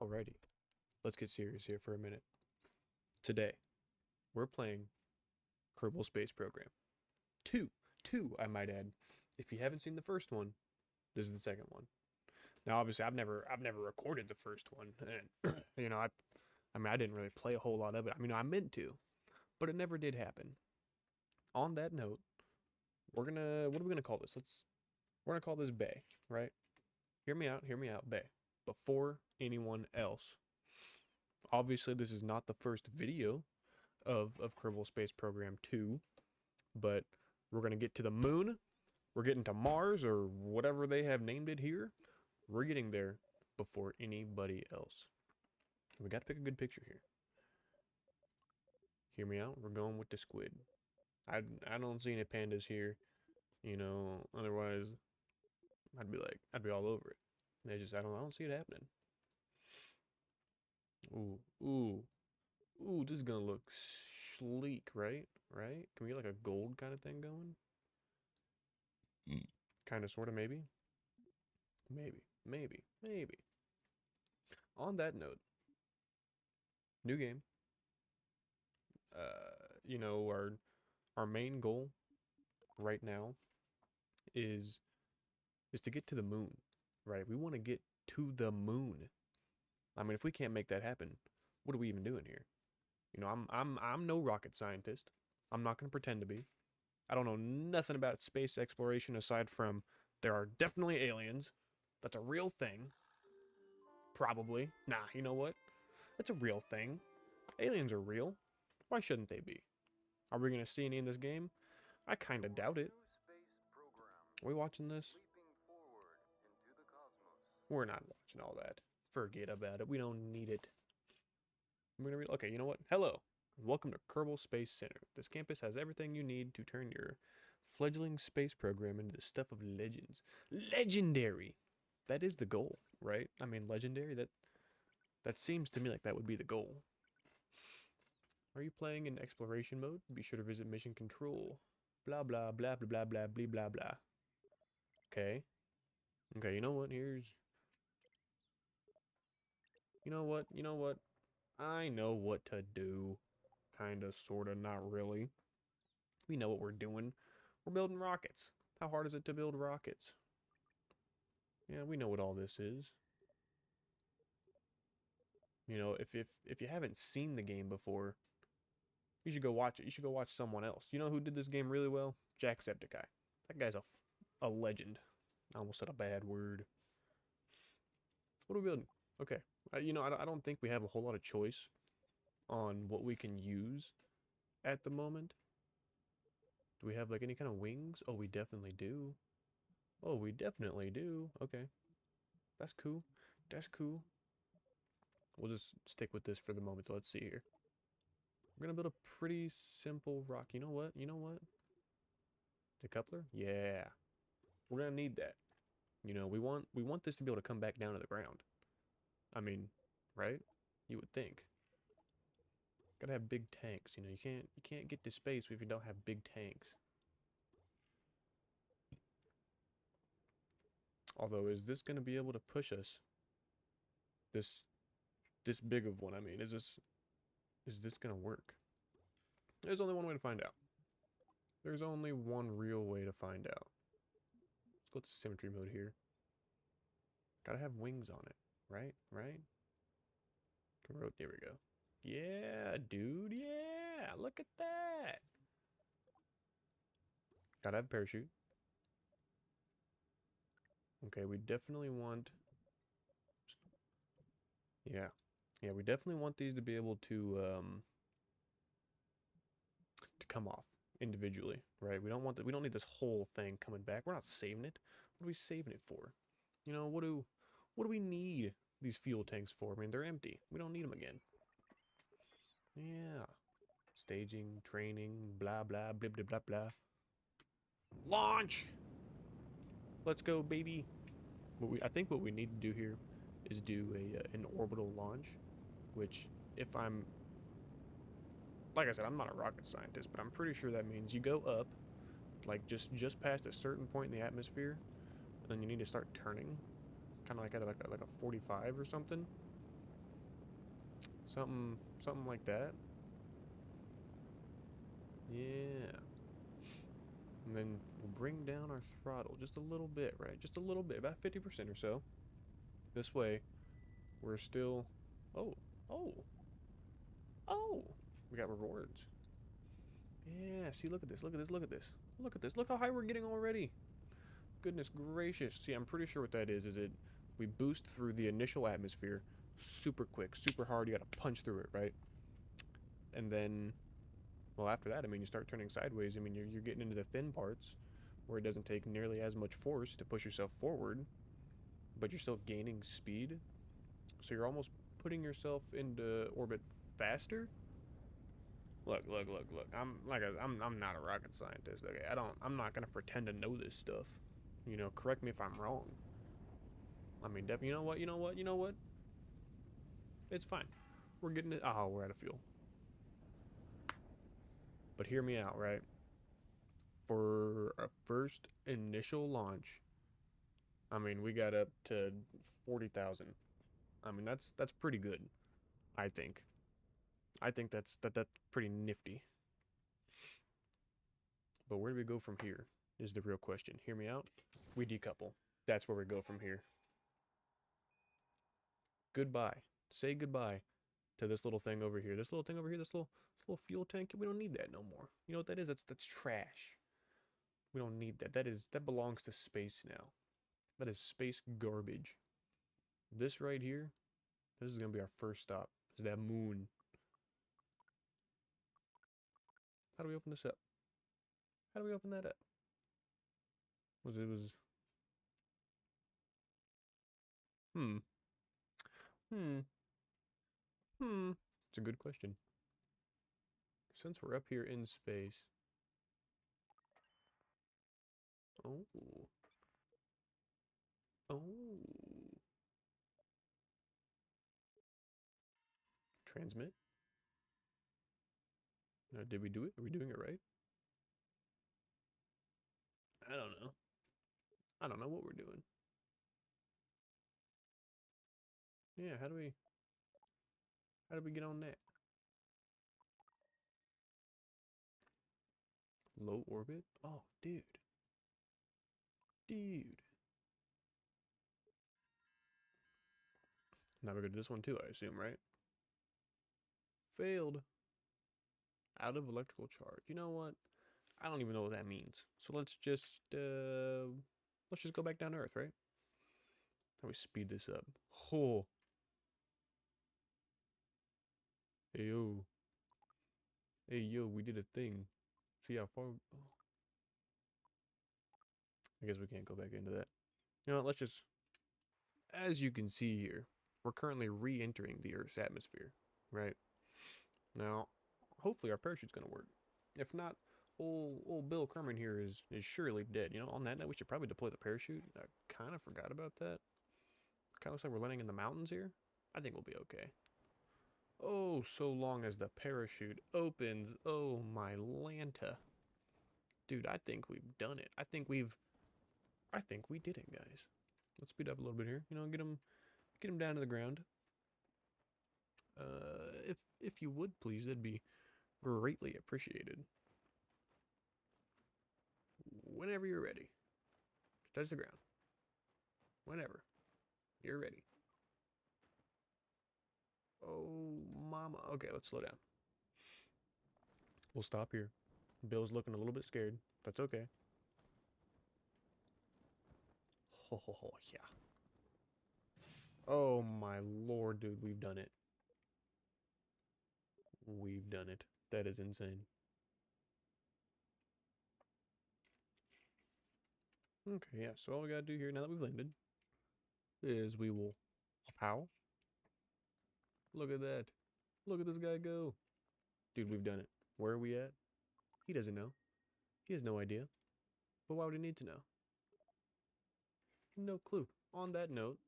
Alrighty, let's get serious here for a minute. Today, we're playing Kerbal Space Program. Two. Two, I might add. If you haven't seen the first one, this is the second one. Now, obviously, I've never recorded the first one, and I didn't really play a whole lot of it. I mean, I meant to, but it never did happen. On that note, what are we gonna call this? We're gonna call this Bay, right? Hear me out, Bay. Before anyone else. Obviously, this is not the first video of Kerbal Space Program 2, but we're going to get to the moon. We're getting to Mars or whatever they have named it here. We're getting there before anybody else. We got to pick a good picture here. Hear me out. We're going with the squid. I don't see any pandas here, otherwise I'd be all over it. I don't see it happening. Ooh, ooh, ooh, this is gonna look sleek, right? Right? Can we get like a gold kind of thing going? Kind of, sort of, maybe? Maybe. On that note, new game. Our main goal right now is to get to the moon, right? We want to get to the moon. I mean, if we can't make that happen, what are we even doing here? I'm no rocket scientist. I'm not gonna pretend to be. I don't know nothing about space exploration aside from there are definitely aliens. That's a real thing. Probably. Nah, you know what? That's a real thing. Aliens are real. Why shouldn't they be? Are we gonna see any in this game? I kinda doubt it. Are we watching this? We're not watching all that. Forget about it. We don't need it. I'm gonna read. Okay, you know what? Hello. Welcome to Kerbal Space Center. This campus has everything you need to turn your fledgling space program into the stuff of legends. Legendary! That is the goal, right? I mean, legendary? That seems to me like that would be the goal. Are you playing in exploration mode? Be sure to visit mission control. Blah blah blah blah blah blah blah blah blah. Okay. Okay, you know what? You know what? I know what to do. Kinda, sorta, not really. We know what we're doing. We're building rockets. How hard is it to build rockets? Yeah, we know what all this is. If you haven't seen the game before, you should go watch it. You should go watch someone else. You know who did this game really well? Jacksepticeye. That guy's a legend. I almost said a bad word. What are we building? Okay. I don't think we have a whole lot of choice on what we can use at the moment. Do we have like any kind of wings? Oh, we definitely do. Oh, we definitely do. Okay. That's cool. That's cool. We'll just stick with this for the moment. Let's see here. We're gonna build a pretty simple rock. You know what? You know what? Decoupler? Yeah. We're gonna need that. We want this to be able to come back down to the ground. I mean, right? You would think. Gotta have big tanks. You can't get to space if you don't have big tanks. Although, is this gonna be able to push us? This this big of one. I mean, is this gonna work? There's only one way to find out. There's only one real way to find out. Let's go to symmetry mode here. Gotta have wings on it, right? Right? There we go. Yeah, dude. Yeah, look at that. Gotta have a parachute. Okay, we definitely want. Yeah, yeah, we definitely want these to be able to come off individually, right? We don't want that. We don't need this whole thing coming back. We're not saving it. What are we saving it for? What do we need these fuel tanks for? I mean, they're empty. We don't need them again. Yeah. Staging, training, blah blah blah blah blah blah. Launch! Let's go, baby. I think what we need to do here is do an orbital launch, which if I'm like I said, I'm not a rocket scientist, but I'm pretty sure that means you go up, like just past a certain point in the atmosphere, and then you need to start turning, kind of like at like a 45 or something, Something like that. Yeah. And then we'll bring down our throttle just a little bit, right? Just a little bit, about 50% or so. This way, we're still... Oh, oh, oh! We got rewards. Yeah, see, look at this, look at this, look at this. Look at this, look how high we're getting already. Goodness gracious. See, I'm pretty sure what that is it we boost through the initial atmosphere super quick, super hard. You gotta punch through it, right? And then, well, after that, I mean, you start turning sideways. I mean, you're getting into the thin parts where it doesn't take nearly as much force to push yourself forward, but you're still gaining speed. So you're almost putting yourself into orbit faster. Look, look, look, look. I'm not a rocket scientist. Okay, I'm not gonna pretend to know this stuff. You know, correct me if I'm wrong. I mean, you know what, you know what, you know what? It's fine. We're getting it. Oh, we're out of fuel. But hear me out, right? For our first initial launch, I mean, we got up to 40,000. I mean, that's pretty good, I think. I think that's pretty nifty. But where do we go from here is the real question. Hear me out. We decouple. That's where we go from here. Goodbye. Say goodbye to this little thing over here. This little thing over here, this little fuel tank. We don't need that no more. You know what that is? That's trash. We don't need that. That belongs to space now. That is space garbage. This right here, this is gonna be our first stop. Is that moon? How do we open this up? How do we open that up? Was hmm hmm hmm. It's a good question. Since we're up here in space, oh oh, transmit. Did we do it? Are we doing it right? I don't know. I don't know what we're doing. Yeah, how do we get on that? Low orbit? Oh, dude. Now we go to this one too, I assume, right? Failed. Out of electrical charge. You know what? I don't even know what that means. So let's just go back down to Earth, right? How we speed this up? Oh, hey yo, hey yo, we did a thing. See how far? Oh, I guess we can't go back into that. You know what? Let's just, as you can see here, we're currently re-entering the Earth's atmosphere, right? Now, hopefully our parachute's gonna work. If not, old Bill Kerman here is surely dead. You know, on that note, we should probably deploy the parachute. I kind of forgot about that. Kind of looks like we're landing in the mountains here. I think we'll be okay. Oh, so long as the parachute opens. Oh, my Lanta. Dude, I think we've done it. I think we did it, guys. Let's speed up a little bit here. You know, get him down to the ground. If you would please, that'd be greatly appreciated. Whenever you're ready, touch the ground. Whenever you're ready. Oh, mama. Okay, let's slow down. We'll stop here. Bill's looking a little bit scared. That's okay. Oh, yeah. Oh, my lord, dude. We've done it. We've done it. That is insane. Okay, yeah. So all we gotta do here, now that we've landed, is we will pow. Look at that. Look at this guy go. Dude, we've done it. Where are we at? He doesn't know. He has no idea. But why would he need to know? No clue. On that note,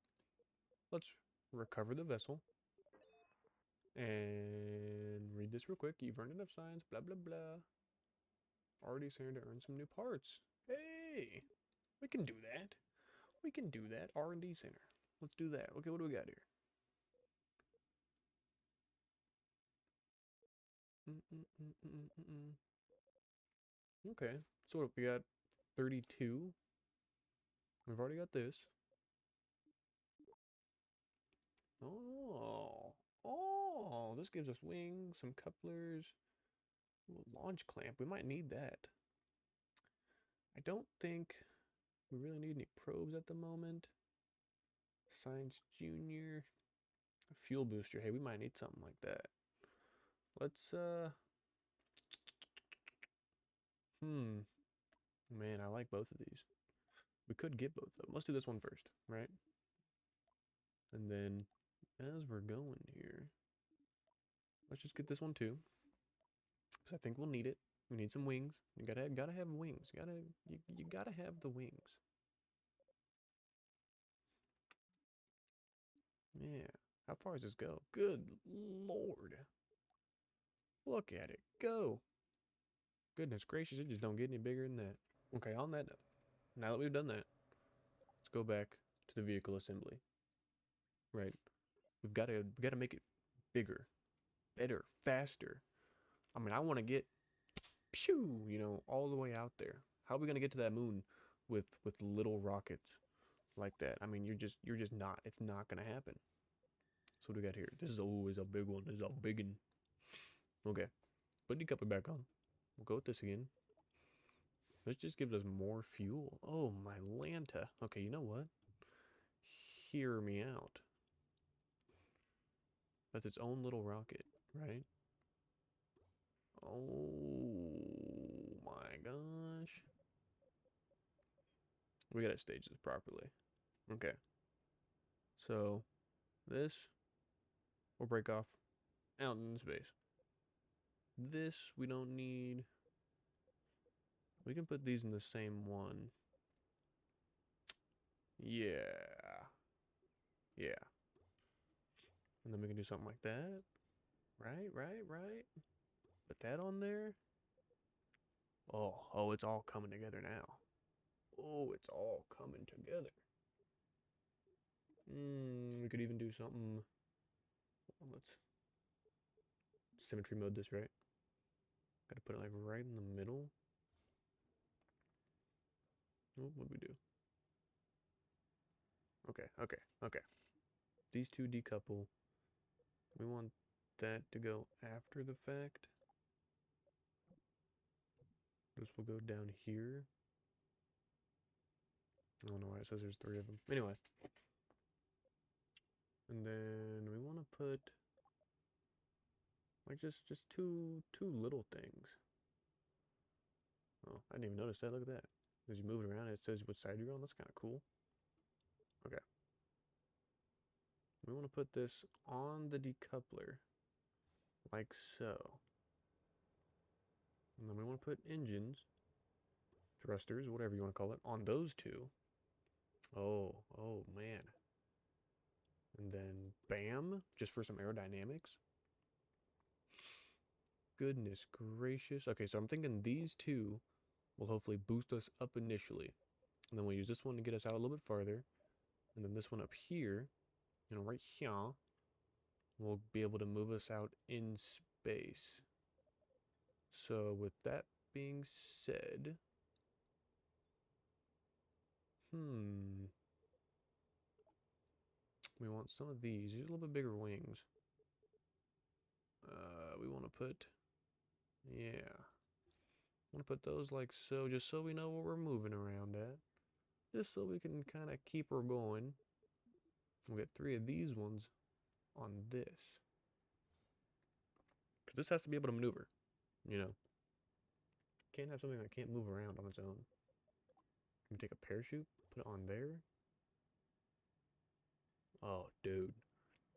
let's recover the vessel and read this real quick. You've earned enough science, blah, blah, blah. Already starting to earn some new parts. Hey, we can do that. We can do that. R&D center. Let's do that. Okay, what do we got here? Okay, so what, we got 32. We've already got this. Oh, oh, this gives us wings, some couplers, launch clamp. We might need that. I don't think we really need any probes at the moment. Science Junior, a fuel booster. Hey, we might need something like that. Let's man, I like both of these. We could get both of them. Let's do this one first, right? And then as we're going here, let's just get this one too, because I think we'll need it. We need some wings. You gotta have wings. You gotta have the wings. Yeah. How far does this go? Good Lord. Look at it go. Goodness gracious, it just don't get any bigger than that. Okay, on that note, now that we've done that, let's go back to the vehicle assembly. Right? We gotta make it bigger, better, faster. I mean, I want to get pew, all the way out there. How are we gonna get to that moon with little rockets like that? I mean, you're just not. It's not gonna happen. So what do we got here? This is always a big one. This is a big one. Okay, put the decoupler back on. We'll go with this again. This just gives us more fuel. Oh my Lanta. Okay, you know what? Hear me out. That's its own little rocket, right? Oh my gosh. We gotta stage this properly. Okay. So this will break off out in space. This we don't need. We can put these in the same one. Yeah. Yeah. And then we can do something like that. Right. Put that on there. Oh, it's all coming together now. Oh, it's all coming together. We could even do something. Let's symmetry mode this, right? Gotta put it like right in the middle. Oh, what'd we do? Okay. These two decouple. We want that to go after the fact. This will go down here. I don't know why it says there's 3 of them. Anyway. And then we want to put like just two little things. Oh, I didn't even notice that. Look at that. As you move it around, it says what side you're on. That's kind of cool. Okay. We want to put this on the decoupler, like so. And then we want to put engines, thrusters, whatever you want to call it, on those two. Oh man. And then bam, just for some aerodynamics. Goodness gracious. Okay, so I'm thinking these two will hopefully boost us up initially. And then we'll use this one to get us out a little bit farther. And then this one up here, right here, will be able to move us out in space. So with that being said, we want some of these. These are a little bit bigger wings. We want to put, yeah, I want to put those like so, just so we know what we're moving around at. Just so we can kind of keep her going. We'll get 3 of these ones on this. Because this has to be able to maneuver, you know. Can't have something that can't move around on its own. Can we take a parachute, put it on there? Oh, dude.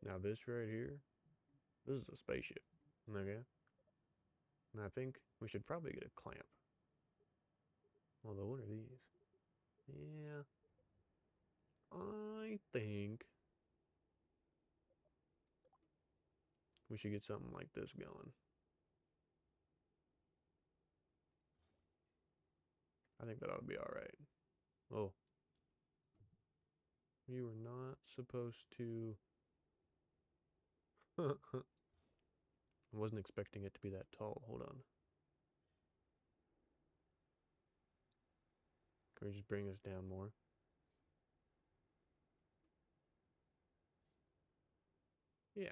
Now this right here, this is a spaceship. Okay? And I think we should probably get a clamp. Although, what are these? Yeah. I think we should get something like this going. I think that ought to be alright. Oh. You were not supposed to... I wasn't expecting it to be that tall. Hold on. Can we just bring this down more? Yeah.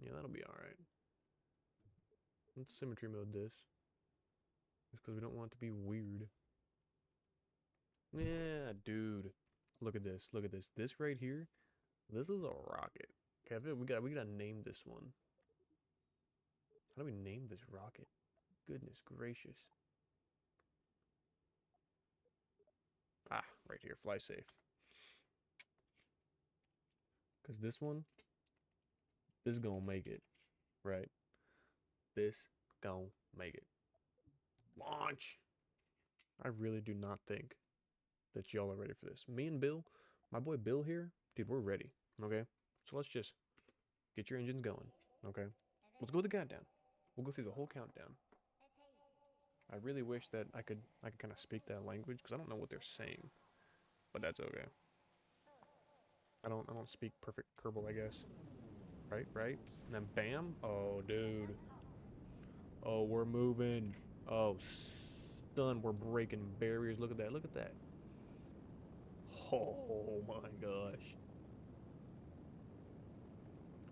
Yeah, that'll be alright. Let's symmetry mode this. Just because we don't want it to be weird. Yeah, dude. Look at this. Look at this. This right here. This is a rocket. Okay, we gotta name this one. How do we name this rocket? Goodness gracious. Ah, right here. Fly safe. Because this one, this is gonna make it. Right? This gonna make it. Launch! I really do not think that y'all are ready for this. Me and Bill, my boy Bill here, dude, we're ready. Okay? So let's just get your engines going. Okay? Let's go with the countdown. We'll go through the whole countdown. I really wish that I could kind of speak that language because I don't know what they're saying, but that's okay. I don't speak perfect Kerbal, I guess. Right, right. And then bam. Oh, dude. Oh, we're moving. Oh, stun. We're breaking barriers. Look at that. Look at that. Oh my gosh.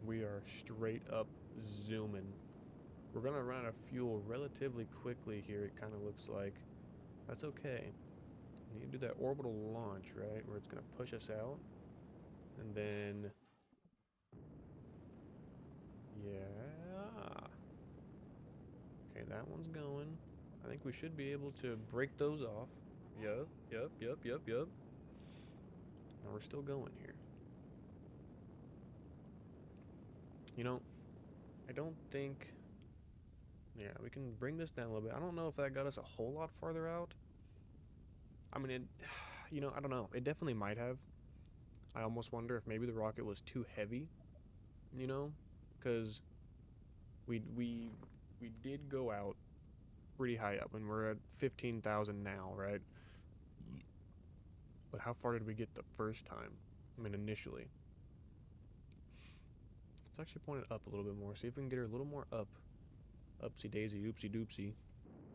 We are straight up zooming. We're gonna run out of fuel relatively quickly here. It kind of looks like. That's okay. You do that orbital launch, right, where it's gonna push us out, and then yeah. Okay, that one's going. I think we should be able to break those off. Yup, yup, yup, yup, yup. And we're still going here. You know, I don't think. Yeah, we can bring this down a little bit. I don't know if that got us a whole lot farther out. I mean, it. You know, I don't know. It definitely might have. I almost wonder if maybe the rocket was too heavy. You know, because we did go out pretty high up, and we're at 15,000 now, right? But how far did we get the first time? I mean, initially. Let's actually point it up a little bit more. See if we can get her a little more up. Upsy daisy, oopsie doopsie.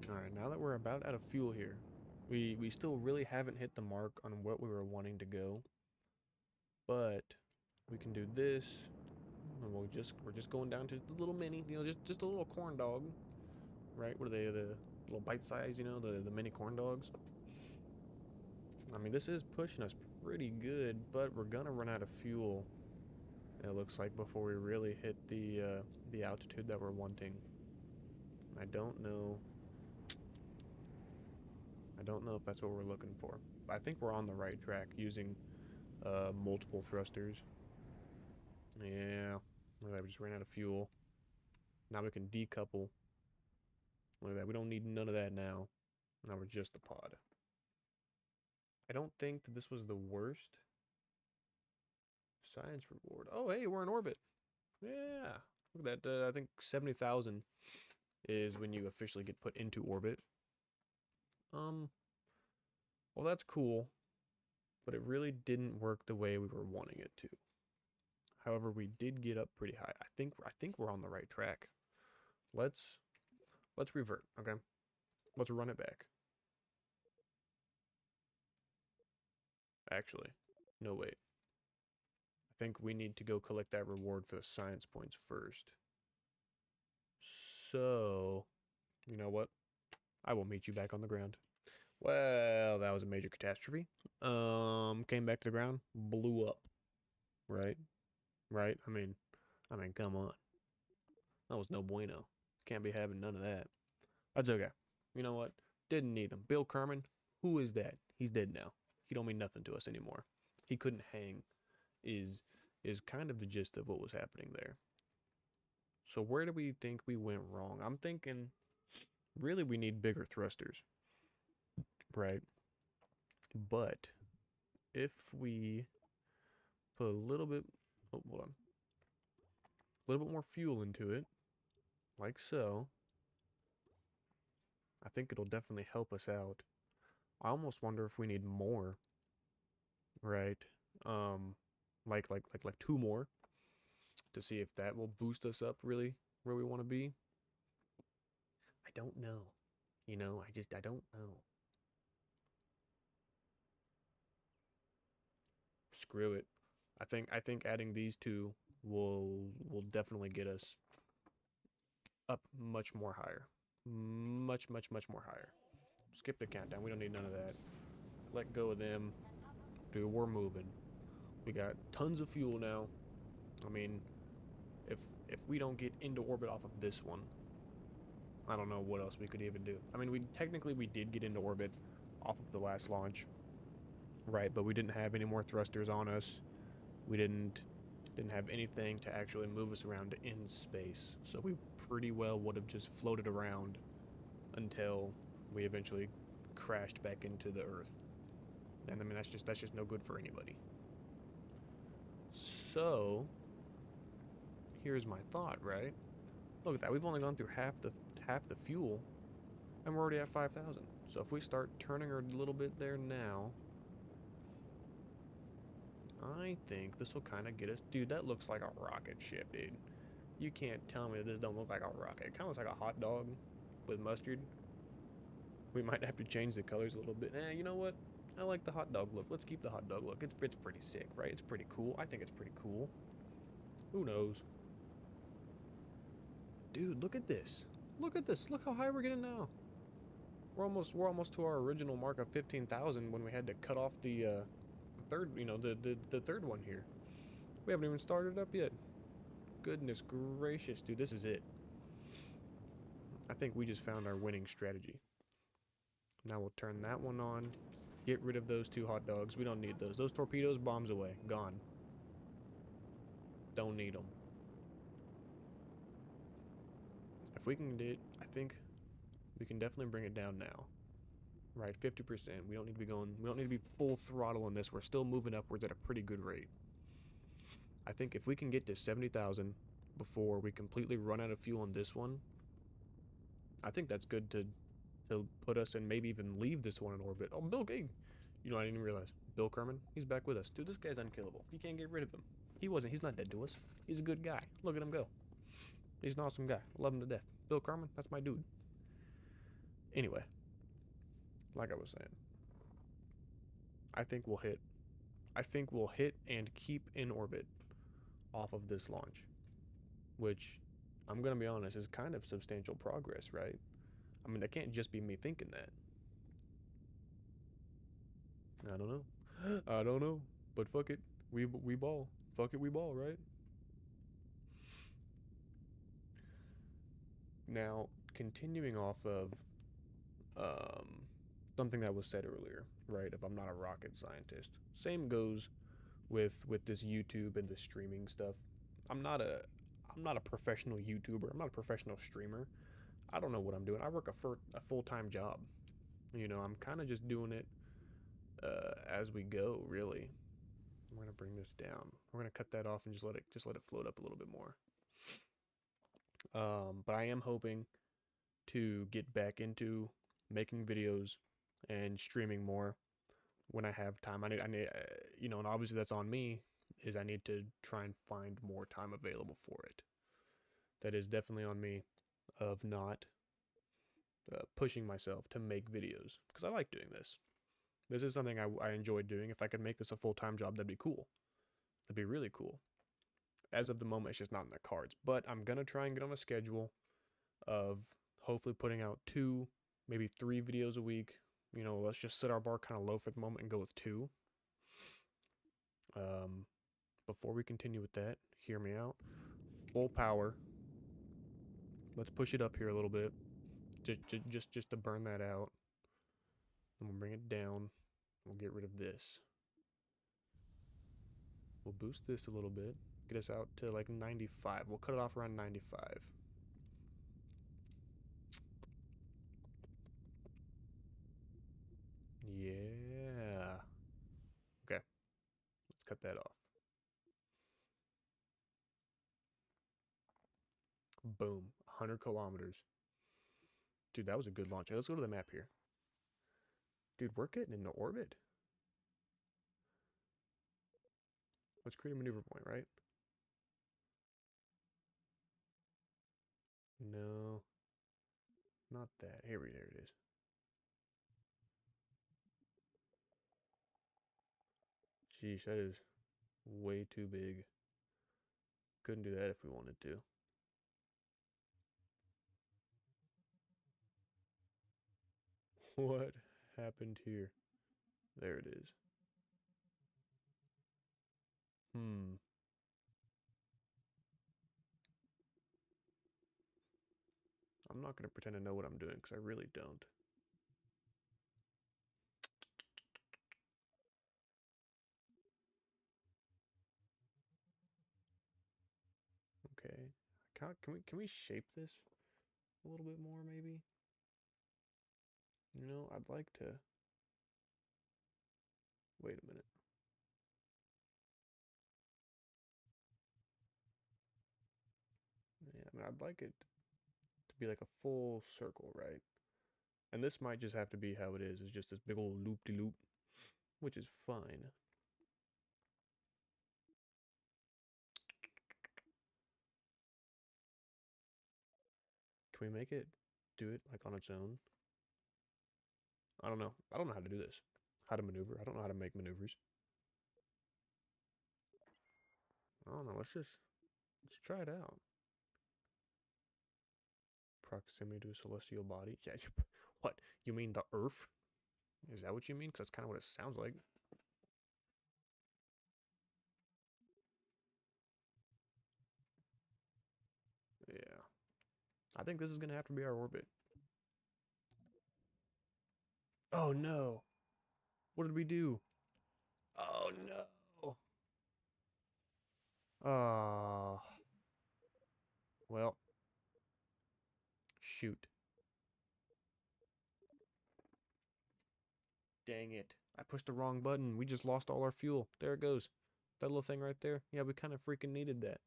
Alright, now that we're about out of fuel here, we still really haven't hit the mark on what we were wanting to go. But we can do this. And we're just going down to the little mini, you know, just a little corn dog. Right? What are they? The little bite size, you know, the mini corn dogs. I mean, this is pushing us pretty good, but we're gonna run out of fuel. It looks like before we really hit the altitude that we're wanting. I don't know. I don't know if that's what we're looking for. But I think we're on the right track using multiple thrusters. Yeah, look at that. We just ran out of fuel. Now we can decouple. Look at that. We don't need none of that now. Now we're just the pod. I don't think that this was the worst. Science reward. Oh, hey, we're in orbit. Yeah. Look at that. I think 70,000 is when you officially get put into orbit. Well, that's cool, but it really didn't work the way we were wanting it to. However, we did get up pretty high. I think we're on the right track. Let's revert, okay? Let's run it back. Actually, no wait. I think we need to go collect that reward for the science points first. So, you know what? I will meet you back on the ground. Well, that was a major catastrophe. Came back to the ground, blew up. Right? Right? I mean, come on. That was no bueno. Can't be having none of that. That's okay. You know what? Didn't need him. Bill Kerman, who is that? He's dead now. He don't mean nothing to us anymore. He couldn't hang is kind of the gist of what was happening there. So where do we think we went wrong? I'm thinking really we need bigger thrusters. Right? But if we put a little bit hold on. A little bit more fuel into it, like so, I think it'll definitely help us out. I almost wonder if we need more, right? Um, like two more to see if that will boost us up really. where we want to be? I don't know. I don't know. Screw it. I think adding these two will definitely get us up much more higher. Much more higher. Skip the countdown. We don't need none of that. Let go of them. Dude, we're moving. We got tons of fuel now. I mean, if if we don't get into orbit off of this one, I don't know what else we could even do. I mean, we did get into orbit off of the last launch, right? But we didn't have any more thrusters on us. We didn't have anything to actually move us around in space. So we pretty well would have just floated around until we eventually crashed back into the Earth. And I mean that's just no good for anybody. So here's my thought, right? Look at that. We've only gone through half the fuel, and we're already at 5,000. So if we start turning her a little bit there now, I think this will kind of get us. Dude, that looks like a rocket ship, dude. You can't tell me that this don't look like a rocket. It kind of looks like a hot dog with mustard. We might have to change the colors a little bit. You know what? I like the hot dog look. Let's keep the hot dog look. It's pretty sick, right? It's pretty cool. I think it's pretty cool. Who knows? Dude, look at this. Look at this. Look how high we're getting now. We're almost to our original mark of 15,000 when we had to cut off the third, the third one here. We haven't even started up yet. Goodness gracious, dude, this is it. I think we just found our winning strategy. Now we'll turn that one on. Get rid of those two hot dogs. We don't need those. Those torpedoes, bombs away. Gone. Don't need them. If we can get, I think we can definitely bring it down now. Right, 50%. We don't need to be going, we don't need to be full throttle on this. We're still moving upwards at a pretty good rate. I think if we can get to 70,000 before we completely run out of fuel on this one, I think that's good to put us and maybe even leave this one in orbit. Oh, Bill Gates. I didn't even realize. Bill Kerman, he's back with us. Dude, this guy's unkillable. You can't get rid of him. He's not dead to us. He's a good guy. Look at him go. He's an awesome guy. Love him to death. Bill Kerman, that's my dude. Anyway, like I was saying, I think we'll hit. I think we'll hit and keep in orbit off of this launch, which I'm going to be honest is kind of substantial progress, right? I mean, that can't just be me thinking that. I don't know. I don't know. But fuck it. We ball. Fuck it, we ball, right? Now, continuing off of um, something that was said earlier, right? If I'm not a rocket scientist, same goes with this YouTube and this streaming stuff. I'm not a I'm not a professional YouTuber. I'm not a professional streamer. I don't know what I'm doing. I work a full-time job. I'm kind of just doing it as we go, really. I'm gonna bring this down. We're gonna cut that off and just let it float up a little bit more. But I am hoping to get back into making videos and streaming more when I have time. And obviously that's on me. Is I need to try and find more time available for it. That is definitely on me, of not pushing myself to make videos because I like doing this. This is something I enjoy doing. If I could make this a full time job, that'd be cool. That'd be really cool. As of the moment, it's just not in the cards. But I'm gonna try and get on a schedule of hopefully putting out 2, maybe 3 videos a week. Let's just set our bar kind of low for the moment and go with 2. Um, before we continue with that, hear me out. Full power. Let's push it up here a little bit, just to burn that out. And we'll bring it down. We'll get rid of this. We'll boost this a little bit. Get us out to like 95. We'll cut it off around 95. Yeah. Okay. Let's cut that off. Boom. 100 kilometers. Dude, that was a good launch. Hey, let's go to the map here. Dude, we're getting into orbit. Let's create a maneuver point, right? No, not that. There it is. Jeez, that is way too big. Couldn't do that if we wanted to. What happened here? There it is. Hmm. I'm not going to pretend to know what I'm doing because I really don't. Okay. Can we shape this a little bit more maybe? You know, I'd like to. Wait a minute. Yeah, I mean, I'd like it to be like a full circle, right? And this might just have to be how it is. It's just this big old loop de loop, which is fine. Can we make it do it like on its own? I don't know. I don't know how to do this. How to maneuver. I don't know how to make maneuvers. I don't know. Let's try it out. Proximity to a celestial body. Yeah. What? You mean the Earth? Is that what you mean? Because that's kind of what it sounds like. Yeah. I think this is gonna have to be our orbit. Oh no! What did we do? Oh no! Oh, well, shoot. Dang it. I pushed the wrong button. We just lost all our fuel. There it goes. That little thing right there. Yeah, we kind of freaking needed that.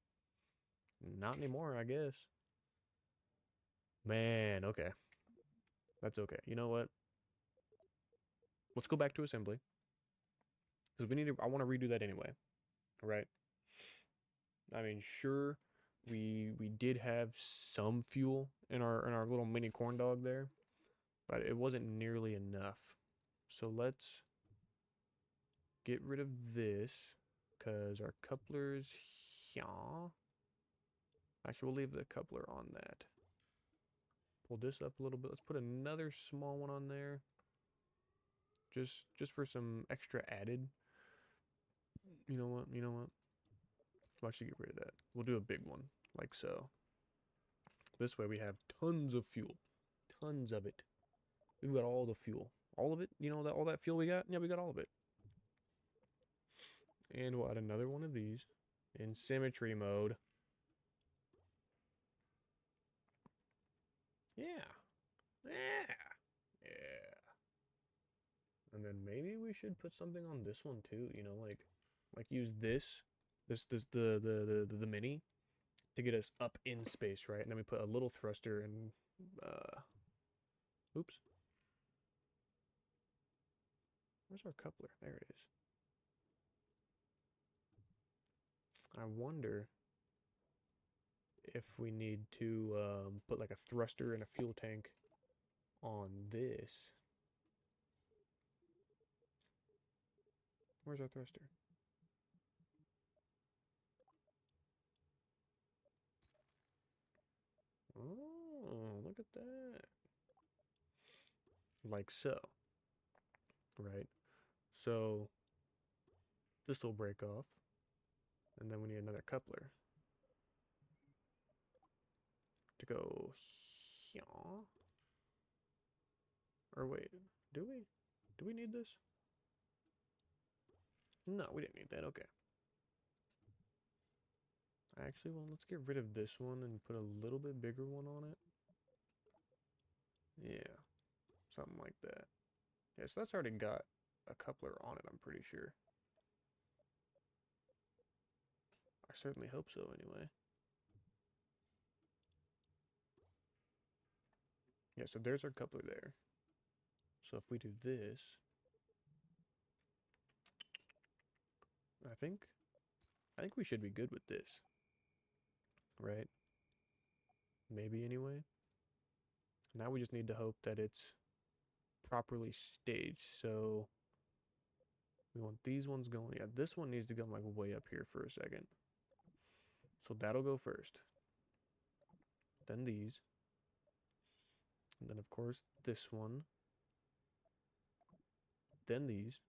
Not anymore, I guess. Man, okay. That's okay. You know what? Let's go back to assembly. Because we need to, I want to redo that anyway. Right? I mean, sure, we did have some fuel in our little mini corn dog there, but it wasn't nearly enough. So let's get rid of this because our coupler's here. Actually, we'll leave the coupler on that. Pull this up a little bit. Let's put another small one on there. Just for some extra added. You know what? You know what? We'll actually get rid of that. We'll do a big one, like so. This way we have tons of fuel. Tons of it. We've got all the fuel. All of it? You know that all that fuel we got? Yeah, we got all of it. And we'll add another one of these in symmetry mode. Yeah. Yeah. Yeah. And then maybe we should put something on this one too, you know, like use this the mini to get us up in space, right? And then we put a little thruster and oops. Where's our coupler? There it is. I wonder if we need to put like a thruster and a fuel tank on this. Where's our thruster? Oh, look at that. Like so, right? So this will break off, and then we need another coupler to go here. Or wait, do we? Do we need this? No, we didn't need that. Okay. Actually, well, let's get rid of this one and put a little bit bigger one on it. Yeah, something like that. Yeah, so that's already got a coupler on it, I'm pretty sure. I certainly hope so, anyway. Yeah, so there's our coupler there. So if we do this, I think I think we should be good with this, right? Maybe anyway. Now we just need to hope that it's properly staged. So we want these ones going. Yeah, this one needs to go like way up here for a second. So that'll go first. Then these. And then of course this one. Then these.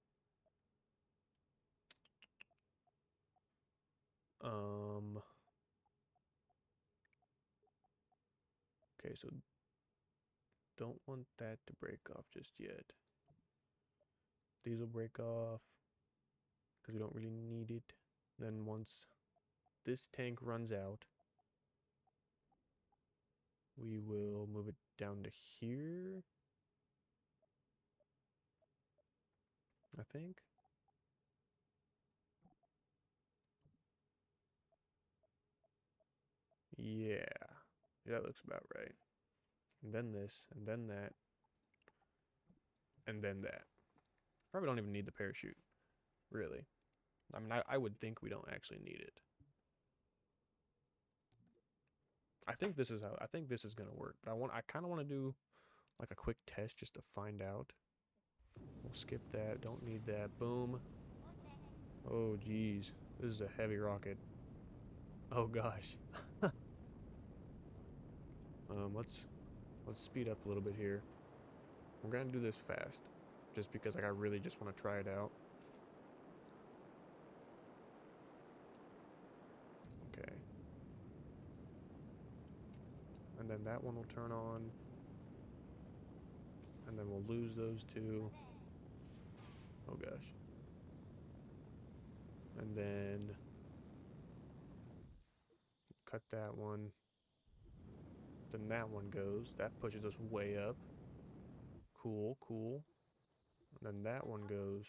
Okay, so don't want that to break off just yet. These will break off because we don't really need it. Then once this tank runs out, we will move it down to here, I think. Yeah, that looks about right. And then this, and then that, and then that. Probably don't even need the parachute, really. I mean, I would think we don't actually need it. I think this is gonna work. But I kind of want to do like a quick test just to find out. We'll skip that. Don't need that. Boom. Oh geez, this is a heavy rocket. Oh gosh. Let's speed up a little bit here. We're gonna do this fast, just because like I really just want to try it out. Okay. And then that one will turn on. And then we'll lose those two. Oh gosh. And then cut that one. Then that one goes. That pushes us way up. Cool, cool. And then that one goes.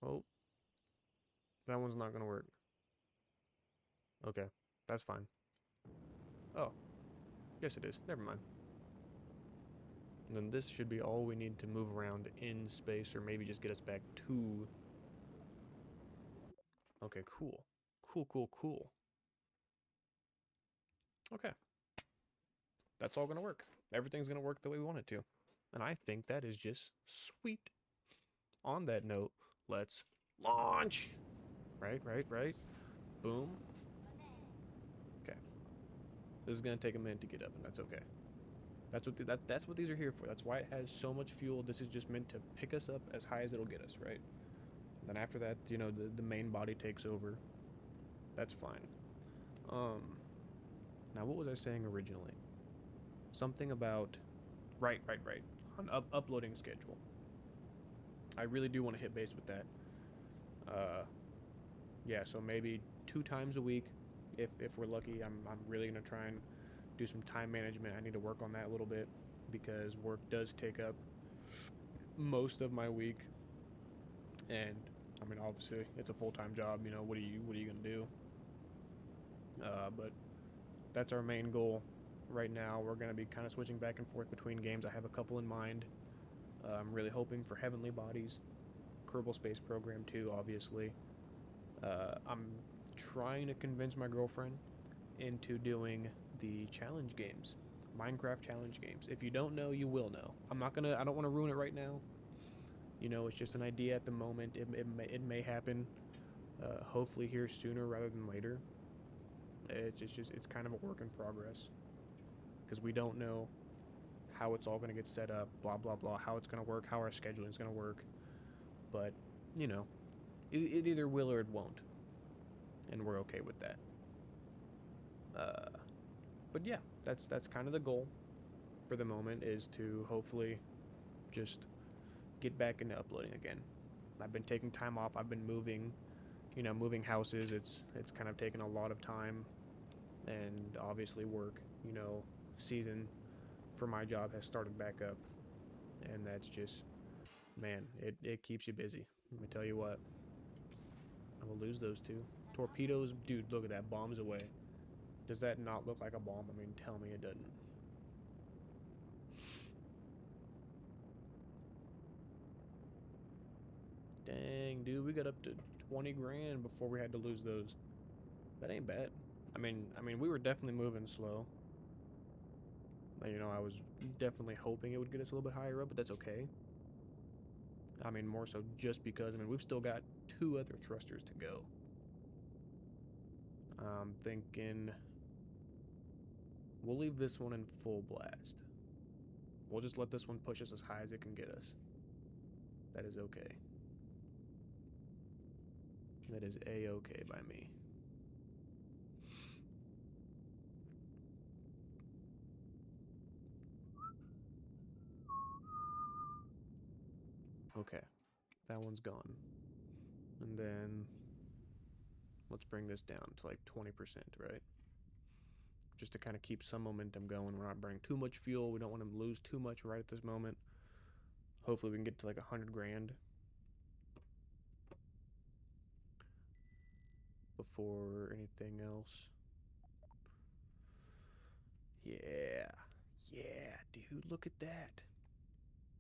Oh, that one's not gonna work. Okay, that's fine. Oh, yes it is. Never mind. And then this should be all we need to move around in space, or maybe just get us back to... Okay, cool. Cool, cool, cool. Okay. That's all gonna work. Everything's gonna work the way we want it to. And I think that is just sweet. On that note, let's launch! Right, right, right. Boom. Okay. This is gonna take a minute to get up, and that's okay. That's what these are here for. That's why it has so much fuel. This is just meant to pick us up as high as it'll get us, right? Then after that, you know, the main body takes over. That's fine. Now what was I saying originally? Something about right. On uploading schedule. I really do want to hit base with that. Yeah, so maybe 2 times a week, if we're lucky. I'm really gonna try and do some time management. I need to work on that a little bit because work does take up most of my week, and I mean obviously it's a full-time job. You know, what are you gonna do? But that's our main goal right now. We're gonna be kind of switching back and forth between games. I have a couple in mind. I'm really hoping for Heavenly Bodies, Kerbal Space Program 2, obviously. I'm trying to convince my girlfriend into doing the challenge games, Minecraft challenge games. If you don't know, you will know. I don't want to ruin it right now. You know, it's just an idea at the moment. It may happen, hopefully here sooner rather than later. It's kind of a work in progress because we don't know how it's all going to get set up, blah blah blah, how it's going to work, how our scheduling is going to work. But you know, it either will or it won't, and we're okay with that. But yeah, that's kind of the goal for the moment, is to hopefully just get back into uploading again. I've been taking time off. I've been moving, moving houses. It's kind of taken a lot of time, and obviously work. Season for my job has started back up, and that's just, man, it keeps you busy. Let me tell you what. I will lose those two torpedoes, dude. Look at that, bombs away. Does that not look like a bomb? I mean, tell me it doesn't. Dang, dude, we got up to 20 grand before we had to lose those. That ain't bad. I mean, we were definitely moving slow. I was definitely hoping it would get us a little bit higher up, but that's okay. I mean, more so just because, we've still got two other thrusters to go. I'm thinking we'll leave this one in full blast. We'll just let this one push us as high as it can get us. That is okay. That is a-okay by me. Okay, that one's gone. And then let's bring this down to like 20%, right? Just to kind of keep some momentum going. We're not burning too much fuel. We don't want to lose too much right at this moment. Hopefully we can get to like 100 grand before anything else. Yeah. Yeah, dude, look at that.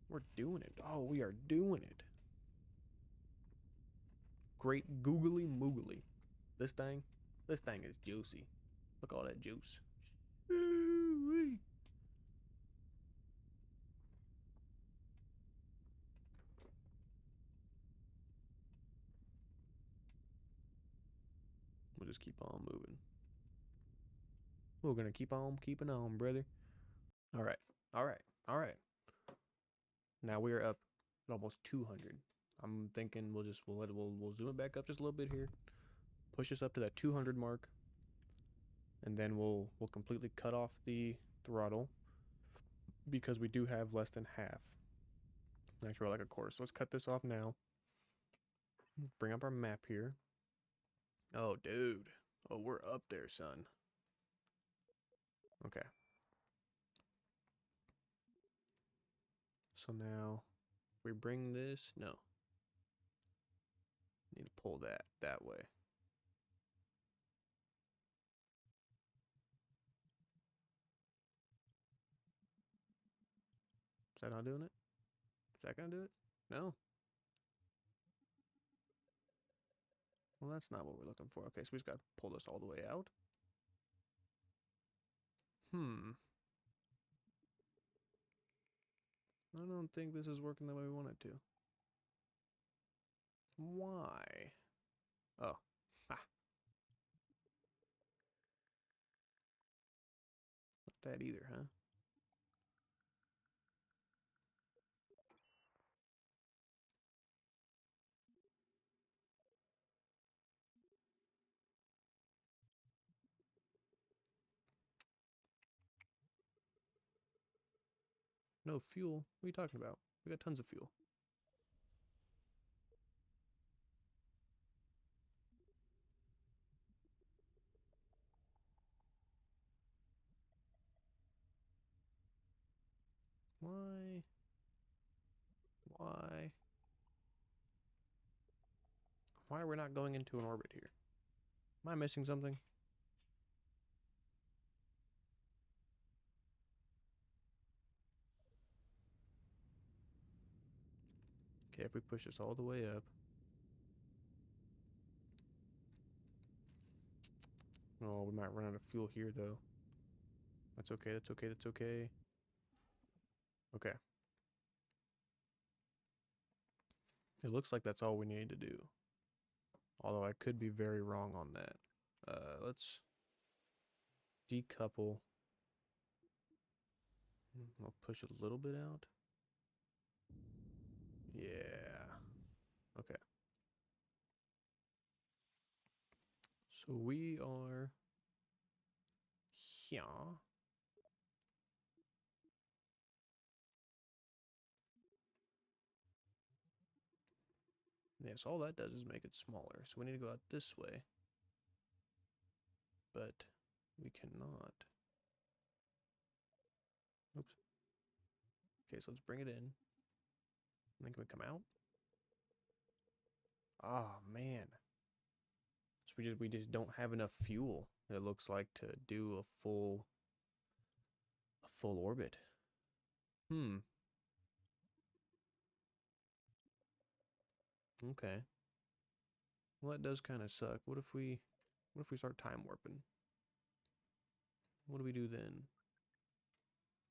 We're doing it. Oh, we are doing it. Great googly moogly. This thing, this thing is juicy. Look at all that juice. Ooh-wee. We'll just keep on moving. We're gonna keep on keeping on, brother. All right, all right, all right. Now we are up at almost 200. I'm thinking we'll zoom it back up just a little bit here. Push us up to that 200 mark, and then we'll completely cut off the throttle because we do have less than half. Actually, like a quarter. So let's cut this off now. Bring up our map here. Oh, dude. Oh, we're up there, son. Okay. So now we bring this. No. Need to pull that way. Is that not doing it? Is that gonna do it? No. Well, that's not what we're looking for. Okay, so we just got to pull this all the way out. Hmm. I don't think this is working the way we want it to. Why? Oh. Ha. Not that either, huh? No fuel? What are you talking about? We got tons of fuel. Why? Why? Why are we not going into an orbit here? Am I missing something? Okay, if we push this all the way up. Oh, we might run out of fuel here, though. That's okay, that's okay, that's okay. Okay. It looks like that's all we need to do. Although I could be very wrong on that. Let's decouple. I'll push it a little bit out. Yeah. Okay. So we are here. Yes, all that does is make it smaller. So we need to go out this way. But we cannot. Oops. Okay, so let's bring it in. And then can we come out? Oh man. So we just don't have enough fuel, it looks like, to do a full orbit. Hmm. Okay. Well, that does kind of suck. What if we start time warping? What do we do then?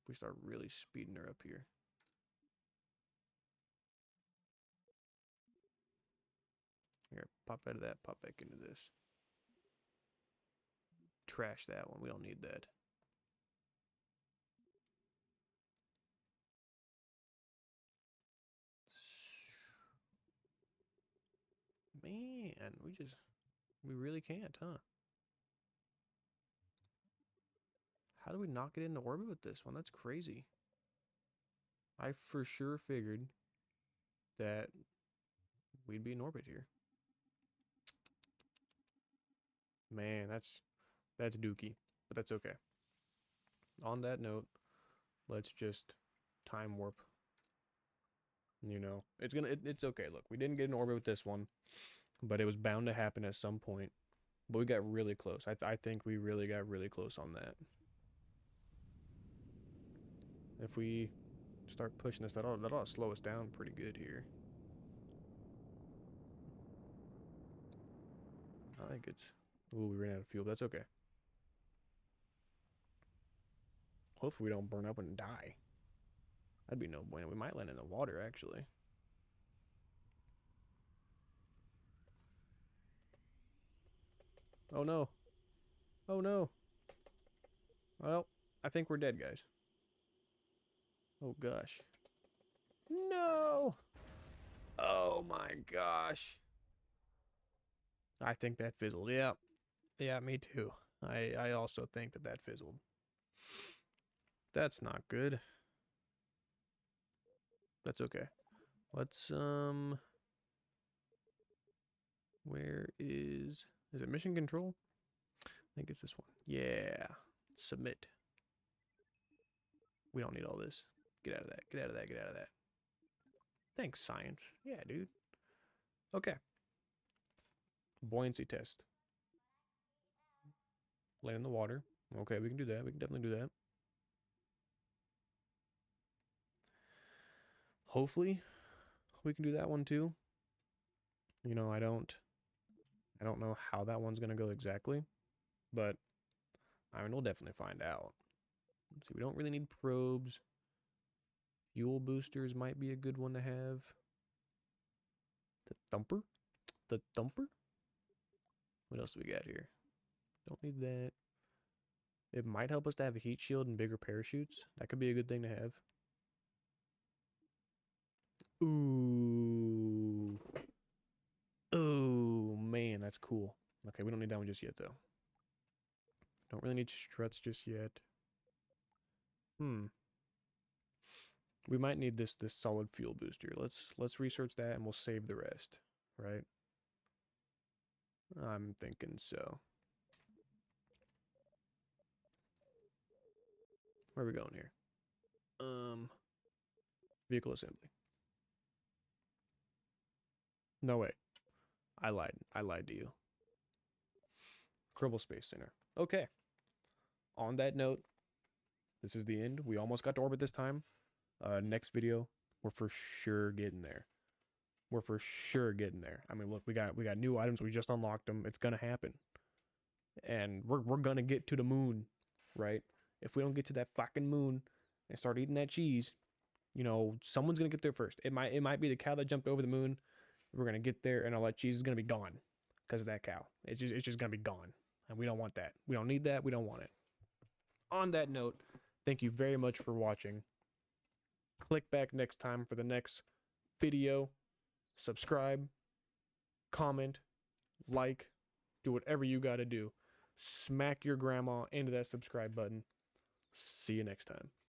If we start really speeding her up here. Here, pop out of that, pop back into this. Trash that one. We don't need that. Man, we really can't, huh? How do we not get into orbit with this one? That's crazy. I for sure figured that we'd be in orbit here. Man, that's dookie, but that's okay. On that note, let's just time warp. You know, it's okay. Look, we didn't get in orbit with this one, but it was bound to happen at some point. But we got really close. I think we really got really close on that. If we start pushing this, that'll slow us down pretty good here. I think it's. Ooh, we ran out of fuel. But that's okay. Hopefully, we don't burn up and die. That'd be no bueno. We might land in the water actually. Oh no. Oh no. Well, I think we're dead, guys. Oh gosh. No. Oh my gosh. I think that fizzled. Yeah. Yeah, me too. I also think that fizzled. That's not good. That's okay. Let's where is it mission control? I think it's this one. Yeah. Submit. We don't need all this. Get out of that. Get out of that. Get out of that. Thanks, science. Yeah, dude. Okay. Buoyancy test. Land in the water. Okay, we can do that. We can definitely do that. Hopefully, we can do that one too. You know, I don't know how that one's gonna go exactly, but I mean, we'll definitely find out. Let's see, we don't really need probes. Fuel boosters might be a good one to have. The thumper? The thumper? What else do we got here? Don't need that. It might help us to have a heat shield and bigger parachutes. That could be a good thing to have. Ooh. Oh, man, that's cool. Okay, we don't need that one just yet, though. Don't really need struts just yet. We might need this solid fuel booster. Let's research that and we'll save the rest, right? I'm thinking so. Where are we going here? Vehicle assembly. No way. I lied. I lied to you. Kerbal Space Center. Okay. On that note, this is the end. We almost got to orbit this time. Next video, we're for sure getting there. We're for sure getting there. I mean, look, we got new items. We just unlocked them. It's gonna happen, and we're gonna get to the moon, right? If we don't get to that fucking moon and start eating that cheese, you know, someone's gonna get there first. It might be the cow that jumped over the moon. We're gonna get there, and all that cheese is gonna be gone because of that cow. It's just gonna be gone, and we don't want that. We don't need that. We don't want it. On that note, thank you very much for watching. Click back next time for the next video. Subscribe, comment, like, do whatever you gotta do. Smack your grandma into that subscribe button. See you next time.